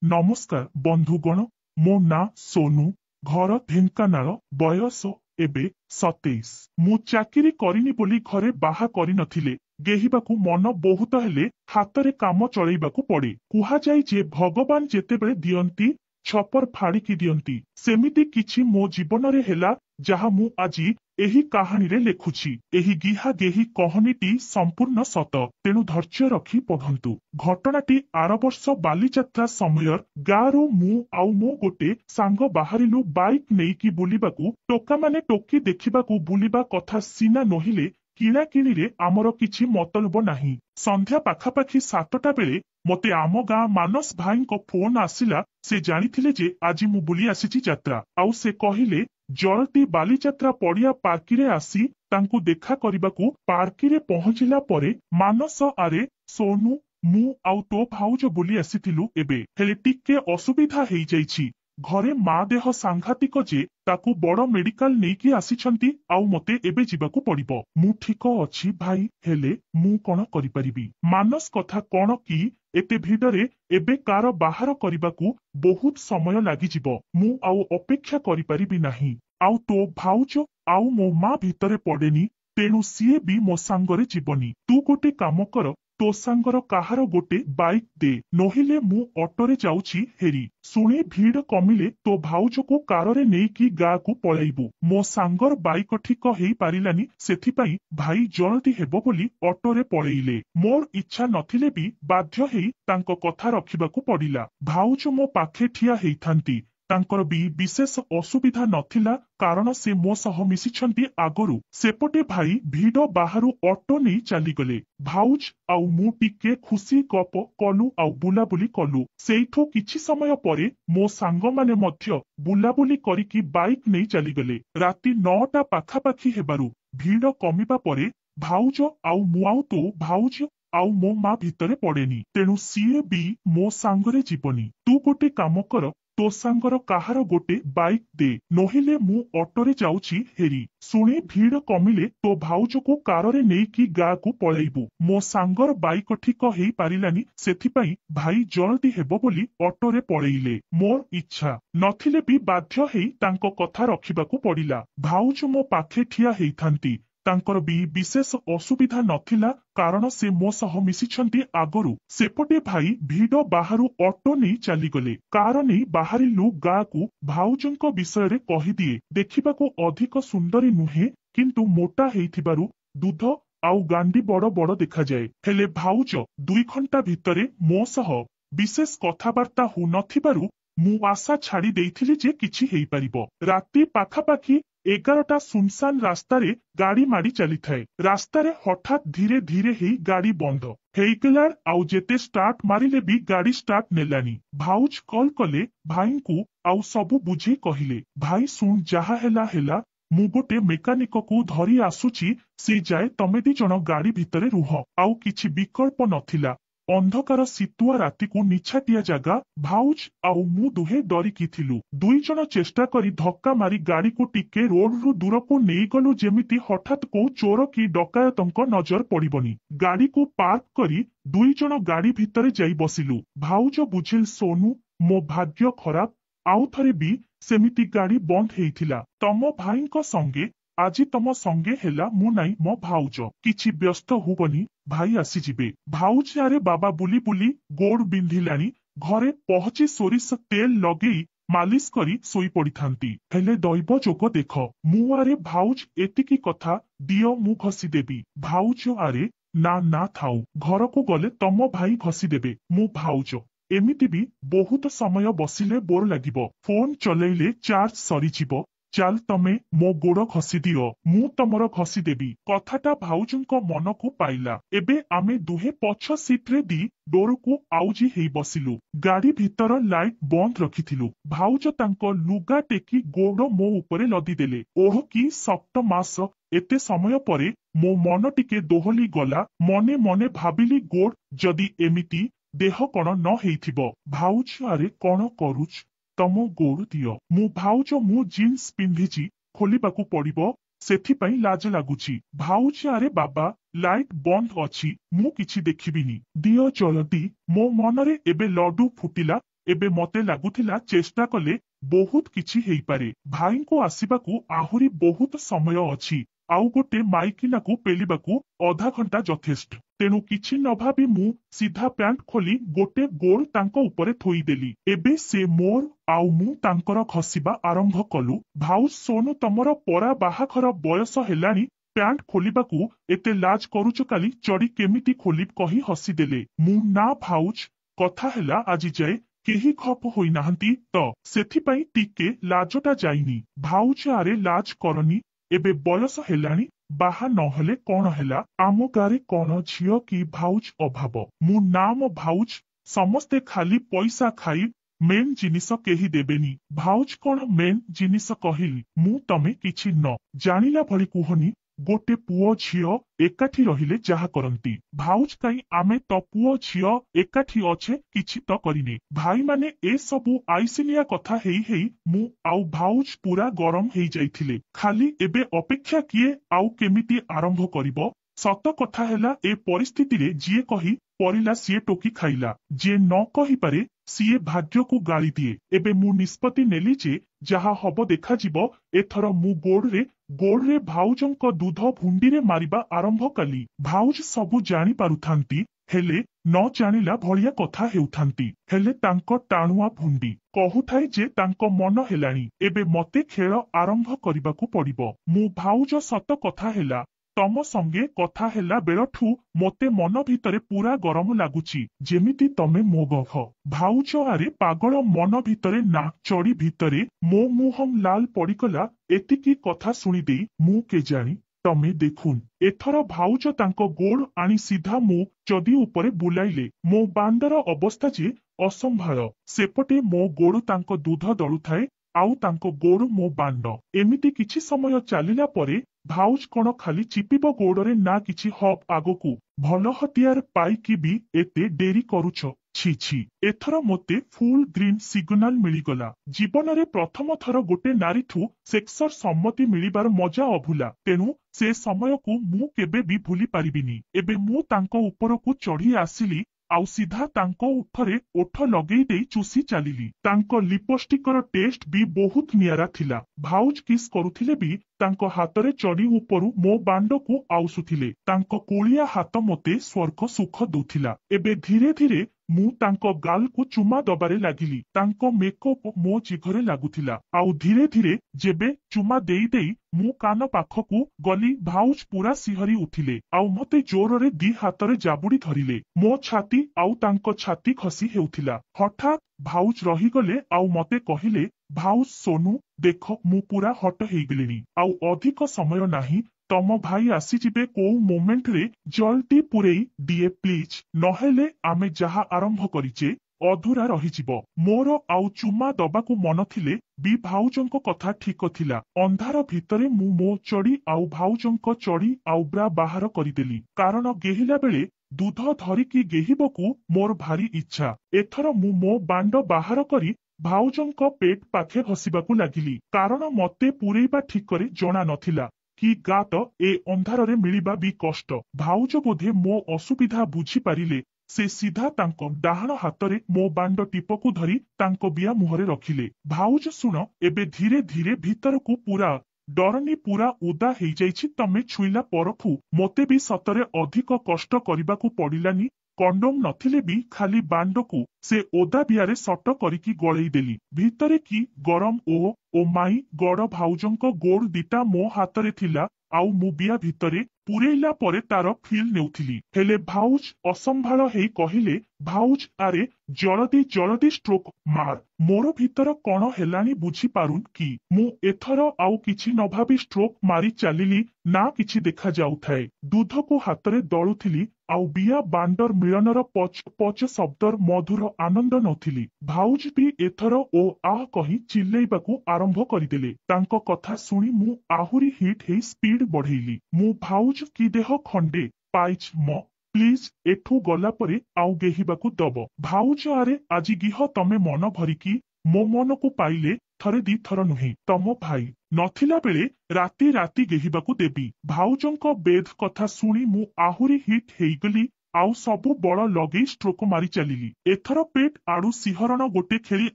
नमस्कार बंधुगण मो ना सोनू घर ढेंकानाल बयस एबे 27 मु चाकरी करिनी बोली घरे बाहा करि नथिले गेहिबाकू मन बहुत हेले हातरे काम चलैबाकू पड़े कुहाजाई जे भगवान जेतेबेले दियंती छपर फाड़िकी दियंती सेमिति किछि मो जीवनरे हेला जहा मु आजी एही कहानी रे लेखुछि एही गिहा गेही कहनीटी संपूर्ण सत तेणु धैर्य रखी पढ़ंतु। घटनाटी आर वर्ष बालीजात्रा समय गाँरु मु आउ मो गोटे सांग बाहरिलु बाइक नेइकी बुलिबाकू टोका माने टोकी देखिबाकू बुलिबा कथा सीना नहिले किणाकिणी रे आमर किछि मतलब नाही। संध्या पाखापाखि 7टा बेले मते आम गाँ मानस भाईको फोन आसिला से जानिथिले जे आजी मु बुली आसीची यात्रा आउ से कहिले जलती बालीजात्रा पड़िया पार्किरे आसी तांकू देखा करिबाकू पार्किरे पहुंचिला परे मानस आरे सोनू मु आउ तो भाउज बुली आसीथिलु एबे हेले टिके असुविधा हेई जाईछि घरे मा देह सांघातिक जे ताकू बड़ मेडिकल नेकी आसीछंती आउ मते एबे जिबाकू पड़िबो मु ठीक अछि भाई हेले मु कोन करि परिबी मानस कथा कोन की एते भिडरे एबे कार बाहर करिबाकू बहुत समय लागि जिवो मु आउ अपेक्षा करि परिबी नाही आउ तो भाउज आउ मो मा भितरे पड़ेनी तेणु सीए भी मो सांगरे जीवनी तू गोटे काम कर तो सांगर काहार गोटे बाइक दे नहिले मु ऑटोरे जाउछि हेरी सुने भीड़ कमिले तो भाउज को काररे नेइकी गाँ को पळाइबु मो सांगर बाइक ठीक हेई पारिलानी सेथिपाई भाई जल्दी हेबो बोली ऑटोरे पळेइले मोर इच्छा नथिले भी बाध्य हेई तांको कथा रखिबाकू पड़िला भाउज मो पाखे ठिया हेइथांती तांकर भी विशेष असुविधा नथिला कारण से मो सह मिसिछंती आगरू सेपटे भाई भीड़ बाहरु ऑटो नहीं चलीगले भाउज आउ मु टिके खुशी गप कलु आउ बुलाबुली कलु सेइठो किछि समय परे मो सांग माने मध्य बुलाबुली करिकी बाइक नहीं चलीगले राति 9टा पाखापाखि हेबारु भीड़ कमिबा परे भाउज आउ मु आउ तो भाउज आउ मो मा भितरे पड़ेनी तेणु सीए भी मो सांगरे जीवनी तू गोटे काम कर तो सांगर काहार गोटे बाइक दे नहिले मु ऑटोरे जाउछि हेरी सुने भीड़ कमिले तो भाउज को काररे नेइकी गाँ को पळाइबु मो सांगर बाइक ठीक हेई पारिलानी सेथिपाई भाई जल्दी हेबो बोली ऑटोरे पळेइले मोर इच्छा नथिले भी बाध्य हेई तांको कथा रखिबाकू पड़िला भाउज मो पाखे ठिया हेइथांती तांकर भी विशेष असुविधा नथिला कारण से मो सह मिसिछंती आगरू सेपटे भाई भीड़ बाहरु ऑटो नहीं चलीगले कार नहीं बाहरिलु गाँ को भाउजंको विषय रे कहिदिए देखिबाकू अधिक सुंदरी नुहे किंतु मोटा हेइथिबारु दूध आउ गांडी बड़ बड़ देखा जाए हेले भाउज 2 घंटा भितरे मो सह विशेष कथाबार्ता हो नथिबारु मु आशा छाड़ी देइथिली जे किछि हेई परिबो राति पाखापाखि 11टा सुनसान रास्तारे गाड़ी माड़ी चली थाए रास्तारे हठात धीरे धीरे ही गाड़ी बंद हेइगला आउ जेते स्टार्ट मारिले भी गाड़ी स्टार्ट नेलानी भाउज कॉल कले भाई को आउ सबु बुझे कहिले भाई सुन जहा हेला मु गोटे मेकानिक को धरी आसुची से जाए तमे दी जण गाड़ी भितरे रुह आउ किछि विकल्प नथिला अंधकार शीतुआ राति को निछाटिया जगह भाउज आउ मु दुहे डरिकी थिलु 2 जण चेष्टा करी धक्का मारी गाड़ी को टिके रोड रु दूर को नहीं गलु जेमिति हठात को चोर की डकायतंक नजर पड़िबनी गाड़ी को पार्क करी 2 जण गाड़ी भितरे जाई बसिलु भाउज बुझिल सोनू मो भाग्य खराब आउ थरे भी सेमिति गाड़ी बंद हेइथिला तम भाईଙ୍କ संगे आजी तम संगे हेला मु नाई मो भाउज किछि व्यस्त हुबनी भाई आसी जिबे भाउज आरे बाबा बुली बुली गोड़ बिंधिलानी घरे पहुंची सोरिष तेल लगेई मालिश करी सोई पड़िथांती हेले दैव जोग देख मु आरे भाउज एतिकी कथा दियो मु घसी देबी भाउज आरे ना ना थाउ घर को गले तम भाई घसी देबे मु भाउज एमिति भी बहुत समय बसिले बोर लागिबो फोन चलैले चार्ज सरी जिवो चाल तमे मो गोड़ घसी दियो मु तमर घसी देबी कथाटा भाउजंको मन को पाइला एबे आमे दुहे पछ सीट रे दी डोर को आउजी हेई बसिलु गाड़ी भीतर लाइट बंद रखिथिलु भाउज तांको लुगा टेकी गोड़ मो उपरे लदी देले ओह की सप्त मास एते समय परे मो मन टिके दोहली गला मने मने भाबिली गोड़ जदी एमिति देह कण न हेइथिबो भाउज आरे कण करूछ तम गोड़ दियो मु भाउज मु जीन्स पिंधिची खोलिबाकू पड़िबो सेथिपाई लाज लागुची भाउज आरे बाबा लाइट बंद अछि मु किछि देखिबिनी दियो जल्दी मो मनरे एबे लड्डू फुटिला एबे मते लागुथिला चेष्टा कले बहुत किछि हेइपारे। भाईଙ୍କୁ ଆସିବାକୁ ଆହୁରି ବହୁତ ସମୟ ଅଛି। ଆଉ ଗୋଟେ ମାଇକିନାକୁ ପେଲିବାକୁ ଅଧା ଘଣ୍ଟା ଯଥେଷ୍ଟ। ତେଣୁ କିଛି ନ ଭାବି ମୁଁ ସିଧା ପ୍ୟାଣ୍ଟ ଖୋଲି ଗୋଟେ ଗୋଳ ତାଙ୍କ ଉପରେ ଥୋଇଦେଲି। ଏବେ ସେ ମୋର ଆଉ ମୁଁ ତାଙ୍କର ଘଷିବା ଆରମ୍ଭ କଲୁ। ଭାଉଜ ସୋନୁ ତମର ପରା ବାହାଘର ବୟସ ହେଲାଣି, ପ୍ୟାଣ୍ଟ ଖୋଲିବାକୁ ଏତେ ଲାଜ କରୁଛ, କାଲି ଚଢି କେମିତି ଖୋଲି କହି ହସିଦେଲେ। ମୁଁ ନା ଭାଉଜ, କଥା ହେଲା ଆଜି ଯାଏ କେହି ଖପ ହୋଇନାହାନ୍ତି ତ ସେଥିପାଇଁ ଟିକେ ଲାଜଟା ଯାଇନି। ଭାଉଜ ଆରେ ଲାଜ କରନି, ଏବେ ବୟସ ହେଲାଣି, ବାହା ନହେଲେ କଣ ହେଲା? ଆମ ଗାଁରେ କଣ ଝିଅ କି ଭାଉଜ ଅଭାବ? ମୁଁ ନା ମୋ ଭାଉଜ, ସମସ୍ତେ ଖାଲି ପଇସା ଖାଇ ମେନ୍ ଜିନିଷ କେହି ଦେବେନି। ଭାଉଜ କଣ ମେନ୍ ଜିନିଷ କହିଲି? ମୁଁ ତମେ କିଛି ନ ଜାଣିଲା ଭଳି କୁହନି। ଗୋଟେ ପୁଅ ଝିଅ ଏକାଠି ରହିଲେ ଯାହା କରନ୍ତି। ଭାଉଜ କାଇଁ ଆମେ ତ ପୁଅ ଝିଅ ଏକାଠି ଅଛେ, କିଛି ତ କରିନେ। ଭାଇମାନେ ଏ ସବୁ ଆଇସିନିଆ କଥା ହେଇ ହେଇ ମୁଁ ଆଉ ଭାଉଜ ପୁରା ଗରମ ହେଇଯାଇଥିଲେ। ଖାଲି ଏବେ ଅପେକ୍ଷା କିଏ ଆଉ କେମିତି ଆରମ୍ଭ କରିବ। ସତ କଥା ହେଲା ଏ ପରିସ୍ଥିତିରେ ଯିଏ କହି ପରିଲା ସିଏ ଟୋକି ଖାଇଲା, ଯିଏ ନ କହିପାରେ ସିଏ ଭାଗ୍ୟକୁ ଗାଳି ଦିଏ। ଏବେ ମୁଁ ନିଷ୍ପତ୍ତି ନେଲି ଯେ ଯାହା ହବ ଦେଖାଯିବ। ଏଥର ମୁଁ ଗୋଡରେ ଭାଉଜଙ୍କ ଦୁଧ ଭୁଣ୍ଡିରେ ମାରିବା ଆରମ୍ଭ କଲି। ଭାଉଜ ସବୁ ଜାଣି ପାରୁଥାନ୍ତି, ହେଲେ ନ ଜାଣିଲା ଭଳିଆ କଥା ହେଉଥାନ୍ତି। ହେଲେ ତାଙ୍କ ଟାଣୁଆ ଭୁଣ୍ଡି କହୁଥାଏ ଯେ ତାଙ୍କ ମନ ହେଲାଣି, ଏବେ ମତେ ଖେଳ ଆରମ୍ଭ କରିବାକୁ ପଡିବ। ମୁଁ ଭାଉଜ ସତ କଥା ହେଲା ତମ ସଙ୍ଗେ କଥା ହେଲା ବେଳଠୁ ମୋତେ ମନ ଭିତରେ ପୁରା ଗରମ ଲାଗୁଛି, ଯେମିତି ତମେ ମୋ ଗହ। ଭାଉଜ ଆରେ ପାଗଳ, ମନ ଭିତରେ ନା ଚଢି ଭିତରେ ମୋ ମୁହଁ ଲାଲ ପଡିଗଲା। ଏତିକି କଥା ଶୁଣିଦେଇ ମୁଁ କେଜାଣି ତମେ ଦେଖୁନ୍। ଏଥର ଭାଉଜ ତାଙ୍କ ଗୋଡ ଆଣି ସିଧା ମୋ ଚଦି ଉପରେ ବୁଲାଇଲେ। ମୋ ବାଣ୍ଡର ଅବସ୍ଥା ଯେ ଅସମ୍ଭାଳ। ସେପଟେ ମୋ ଗୋଡ ତାଙ୍କ ଦୁଧ ଦଳୁଥାଏ, ଆଉ ତାଙ୍କ ଗୋଡ ମୋ ବାଣ୍ଡ। ଏମିତି କିଛି ସମୟ ଚାଲିଲା ପରେ ଭାଉଜ କଣ ଖାଲି ଚିପିବ ଗୋଡରେ ନା କିଛି ହବ ଆଗକୁ? ଭଲ ହତିଆର ପାଇକି ବି ଏତେ ଡେରି କରୁଛ? ଛି ଛି। ଏଥର ମୋତେ ଫୁଲ ଗ୍ରୀନ ସିଗ୍ନାଲ ମିଳିଗଲା। ଜୀବନରେ ପ୍ରଥମ ଥର ଗୋଟେ ନାରୀଠୁ ସେକ୍ସର ସମ୍ମତି ମିଳିବାର ମଜା ଅଭୁଲା। ତେଣୁ ସେ ସମୟକୁ ମୁଁ କେବେ ବି ଭୁଲି ପାରିବିନି। ଏବେ ମୁଁ ତାଙ୍କ ଉପରକୁ ଚଢି ଆସିଲି ଆଉ ସିଧା ତାଙ୍କ ଓଠରେ ଓଠ ଲଗେଇ ଦେଇ ଚୁଷି ଚାଲିଲି। ତାଙ୍କ ଲିପଷ୍ଟିକର ଟେଷ୍ଟ ବି ବହୁତ ନିଆରା ଥିଲା। ଭାଉଜ କିସ୍ କରୁଥିଲେ ବି ତାଙ୍କ ହାତରେ ଚଢି ଉପରୁ ମୋ ବାଣ୍ଡକୁ ଆଉସୁଥିଲେ। ତାଙ୍କ କୋଳିଆ ହାତ ମୋତେ ସ୍ୱର୍ଗ ସୁଖ ଦଉଥିଲା। ଏବେ ଧୀରେ ଧୀରେ ମୁଁ ତାଙ୍କ ଗାଲକୁ ଚୁମା ଦବାରେ ଲାଗିଲି। ତାଙ୍କ ମେକଅପ ମୋ ଜିଘରେ ଲାଗୁଥିଲା। ଆଉ ଧୀରେ ଧୀରେ ଯେବେ ଚୁମା ଦେଇ ଦେଇ ମୁଁ କାନ ପାଖକୁ ଗଲି, ଭାଉଜ ପୁରା ଶିହରି ଉଠିଲେ ଆଉ ମତେ ଜୋରରେ ଦି ହାତରେ ଜାବୁଡି ଧରିଲେ। ମୋ ଛାତି ଆଉ ତାଙ୍କ ଛାତି ଖସି ହେଉଥିଲା। ହଠାତ୍ ଭାଉଜ ରହିଗଲେ ଆଉ ମତେ କହିଲେ, ଭାଉଜ ସୋନୁ ଦେଖ ମୁଁ ପୁରା ହଟ ହେଇଗଲିଣି। ଆଉ ଅଧିକ ସମୟ ନାହିଁ, ତମ ଭାଇ ଆସିଯିବେ କୋଉ ମୋମେଣ୍ଟରେ। ଜଲ୍ଦି ପୁରେଇ ଦିଏ ପ୍ଲିଜ, ନହେଲେ ଆମେ ଯାହା ଆରମ୍ଭ କରିଛେ ଅଧୁରା ରହିଯିବ। ମୋର ଆଉ ଚୁମା ଦବାକୁ ମନ ଥିଲେ ବି ଭାଉଜଙ୍କ କଥା ଠିକ ଥିଲା। ଅନ୍ଧାର ଭିତରେ ମୁଁ ମୋ ଚଡି ଆଉ ଭାଉଜଙ୍କ ଚଡି ଆଉ ବ୍ରା ବାହାର କରିଦେଲି। କାରଣ ଗେହିଲା ବେଳେ ଦୁଧ ଧରିକି ଗେହିବାକୁ ମୋର ଭାରି ଇଚ୍ଛା। ଏଥର ମୁଁ ମୋ ବାଣ୍ଡ ବାହାର କରି ଭାଉଜଙ୍କ ପେଟ ପାଖେ ଘଷିବାକୁ ଲାଗିଲି। କାରଣ ମତେ ପୁରେଇବା ଠିକରେ ଜଣା ନଥିଲା। କି ଗାତ ଏ ଅନ୍ଧାରରେ ମିଳିବା ବି କଷ୍ଟ। ଭାଉଜ ବୋଧେ ମୋ ଅସୁବିଧା ବୁଝିପାରିଲେ। ସେ ସିଧା ତାଙ୍କ ଡାହାଣ ହାତରେ ମୋ ବାଣ୍ଡ ଟିପକୁ ଧରି ତାଙ୍କ ବିଆ ମୁହଁରେ ରଖିଲେ। ଭାଉଜ ଶୁଣ, ଏବେ ଧୀରେ ଧୀରେ ଭିତରକୁ ପୁରା ଡରନି, ପୁରା ଓଦା ହେଇଯାଇଛି। ତମେ ଛୁଇଁଲା ପରଠୁ ମୋତେ ବି ସତରେ ଅଧିକ କଷ୍ଟ କରିବାକୁ ପଡିଲାନି। କଣ୍ଡୋମ ନଥିଲେ ବି ଖାଲି ବାଣ୍ଡକୁ ସେ ଓଦା ବିଆରେ ସଟ କରିକି ଗଳେଇ ଦେଲି। ଭିତରେ କି ଗରମ। ଓ ମାଇ ଗଡ, ଭାଉଜଙ୍କ ଗୋଡ ଦିଟା ମୋ ହାତରେ ଥିଲା ଆଉ ମୁଁ ବିଆ ଭିତରେ ପୁରେଇଲା ପରେ ତାର ଫିଲ୍ ନେଉଥିଲି। ହେଲେ ଭାଉଜ ଅସମ୍ଭାଳ ହେଇ କହିଲେ, ଭାଉଜ ଆରେ ଜଲଦି ଷ୍ଟ୍ରୋକ ମାର। ମୋର ଭିତର କଣ ହେଲାଣି ବୁଝିପାରୁନ କି? ମୁଁ ଏଥର ଆଉ କିଛି ନ ଭାବି ଷ୍ଟ୍ରୋକ ମାରି ଚାଲିଲି। ନା କିଛି ଦେଖା ଯାଉଥାଏ। ଦୁଧକୁ ହାତରେ ଦଳୁଥିଲି ଆଉ ବିଆ ବାଣ୍ଡର ମିଳନର ପଚ ପଚ ଶବ୍ଦର ମଧୁର ଆନନ୍ଦ ନଉଥିଲି। ଭାଉଜ ବି ଏଥର ଓ ଆହ କହି ଚିଲେଇବାକୁ ଆରମ୍ଭ କରିଦେଲେ। ତାଙ୍କ କଥା ଶୁଣି ମୁଁ ଆହୁରି ହିଟ୍ ହେଇ ସ୍ପିଡ ବଢେଇଲି। ମୁଁ ଭାଉଜ କି ଦେହ ଖଣ୍ଡେ ପାଇଚ ମ, ପ୍ଲିଜ ଏଠୁ ଗଲା ପରେ ଆଉ ଗେହିବାକୁ ଦବ। ଭାଉଜ ଆରେ ଆଜି ଗିହ ତମେ ମନ ଭରିକି। ମୋ ମନକୁ ପାଇଲେ ଥରେ ଦି ଥର ନୁହେଁ। ତମ ଭାଇ ନଥିଲା ବେଳେ ରାତି ରାତି ଗେହିବାକୁ ଦେବି। ଭାଉଜଙ୍କ ବେଦ କଥା ଶୁଣି ମୁଁ ଆହୁରି ହିଟ୍ ହେଇଗଲି ଆଉ ସବୁ ବଳ ଲଗେଇ ଷ୍ଟ୍ରୋକ ମାରି ଚାଲିଲି। ଏଥର ପେଟ ଆଡୁ ଶିହରଣ ଗୋଟେ ଖେଳି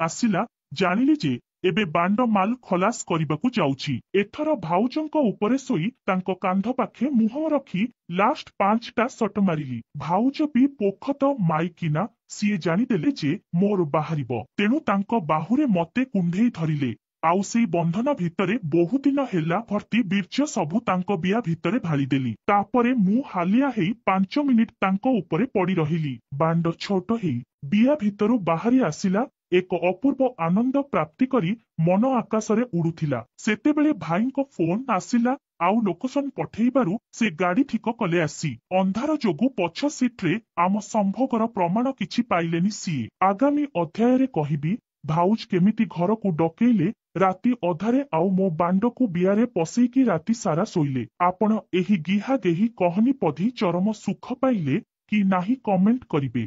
ଆସିଲା। ଜାଣିଲି ଯେ ଏବେ ବାଣ୍ଡ ମାଲ ଖଲାସ କରିବାକୁ ଯାଉଛି। ଏଥର ଭାଉଜଙ୍କ ଉପରେ ଶୋଇ ତାଙ୍କ କାନ୍ଧ ପାଖେ ମୁହଁ ରଖି ଲାଷ୍ଟ 5ଟା ସଟ ମାରିଲି। ଭାଉଜ ବି ପୋଖତ ମାଇକିନା ସିଏ ଜାଣିଦେଲେ ଯେ ମୋର ବାହାରିବ, ତେଣୁ ତାଙ୍କ ବାହୁରେ ମତେ କୁଣ୍ଢେଇ ଧରିଲେ। ଆଉ ସେଇ ବନ୍ଧନ ଭିତରେ ବହୁଦିନ ହେଲା ଭର୍ତ୍ତି ବୀର୍ଯ୍ୟ ସବୁ ତାଙ୍କ ବିଆ ଭିତରେ ଢାଳିଦେଲି। ତାପରେ ମୁଁ ହାଲିଆ ହେଇ 5 ମିନିଟ ତାଙ୍କ ଉପରେ ପଡି ରହିଲି। ବାଣ୍ଡ ଛୋଟ ହେଇ ବିଆ ଭିତରୁ ବାହାରି ଆସିଲା। ଏକ ଅପୂର୍ବ ଆନନ୍ଦ ପ୍ରାପ୍ତି କରି ମନ ଆକାଶରେ ଉଡୁଥିଲା। ସେତେବେଳେ ଭାଇଙ୍କ ଫୋନ ଆସିଲା। ଆଉ ଲୋକେସନ ପଠେଇବାରୁ ସେ ଗାଡି ଠିକ କଲେ ଆସି। ଅନ୍ଧାର ଯୋଗୁ ପଛ ସିଟ୍ରେ ଆମ ସମ୍ଭୋଗର ପ୍ରମାଣ କିଛି ପାଇଲେନି ସିଏ। ଆଗାମୀ ଅଧ୍ୟାୟରେ କହିବି ଭାଉଜ କେମିତି ଘରକୁ ଡକେଇଲେ ରାତି ଅଧାରେ ଆଉ ମୋ ବାଣ୍ଡକୁ ବିଆରେ ପଶେଇକି ରାତି ସାରା ଶୋଇଲେ। ଆପଣ ଏହି ଗିହା ଗେହି କହନି ପଢି ଚରମ ସୁଖ ପାଇଲେ କି ନାହିଁ କମେଣ୍ଟ କରିବେ।